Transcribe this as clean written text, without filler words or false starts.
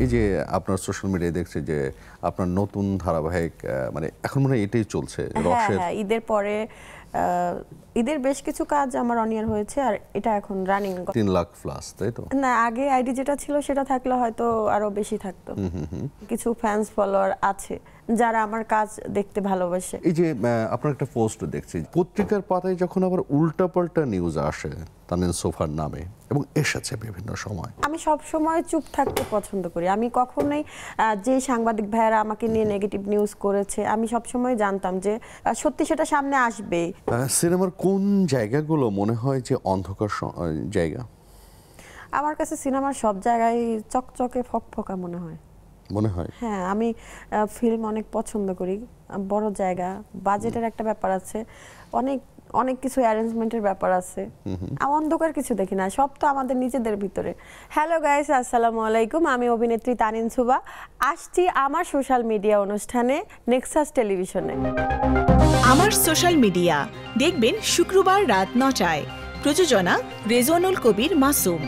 এই যে আপনার সোশ্যাল মিডিয়ায় দেখছি যে আপনার নতুন ধারাবাহিক মানে এখন মনে হয় এটাই চলছে রসের। হ্যাঁ, ঈদের পরে ঈদের বেশ কিছু কাজ আমার অনিয়ার হয়েছে আর এটা এখন রানিং 3 লাখ প্লাস, তাই তো? না, আগে আইডি যেটা ছিল সেটা থাকলে হয়তো আরো বেশি থাকতো। কিছু ফ্যান্স ফলোয়ার আছে যারা আমার কাজ দেখতে ভালোবাসে। এই যে আপনার একটা পোস্ট দেখছি পত্রিকার পাতায় যখন আবার উল্টাপাল্টা নিউজ আসে তানজিন সোফার নামে এবং এসেছে বিভিন্ন সময়, আমি সব সময় চুপ থাকতে পছন্দ করি। আমি কখনোই যে সাংবাদিক ভাইয়েরা আমাকে নিয়ে নেগেটিভ নিউজ করেছে আমি সব সময় জানতাম যে সত্যি সেটা সামনে আসবে। সিনেমার কোন জায়গাগুলো মনে হয় যে অন্ধকার জায়গা? আমার কাছে সিনেমার সব জায়গায় চকচকে ফকফকা মনে হয়। হ্যাঁ, আমি ফিল্ম অনেক পছন্দ করি। বড় জায়গা, বাজেটের একটা ব্যাপার আছে, অনেক অনেক কিছু অ্যারেঞ্জমেন্টের ব্যাপার আছে। অন্ধকার কিছু দেখি না, সব তো আমাদের নিজেদের ভিতরে। হ্যালো গাইস, আসসালামু আলাইকুম। আমি অভিনেত্রী তানিন সুবা, আসছি আমার সোশ্যাল মিডিয়া অনুষ্ঠানে নেক্সাস টেলিভিশনে। আমার সোশ্যাল মিডিয়া দেখবেন শুক্রবার রাত ৯টায়। প্রযোজনা রেজওয়ানুল কবির মাসুম।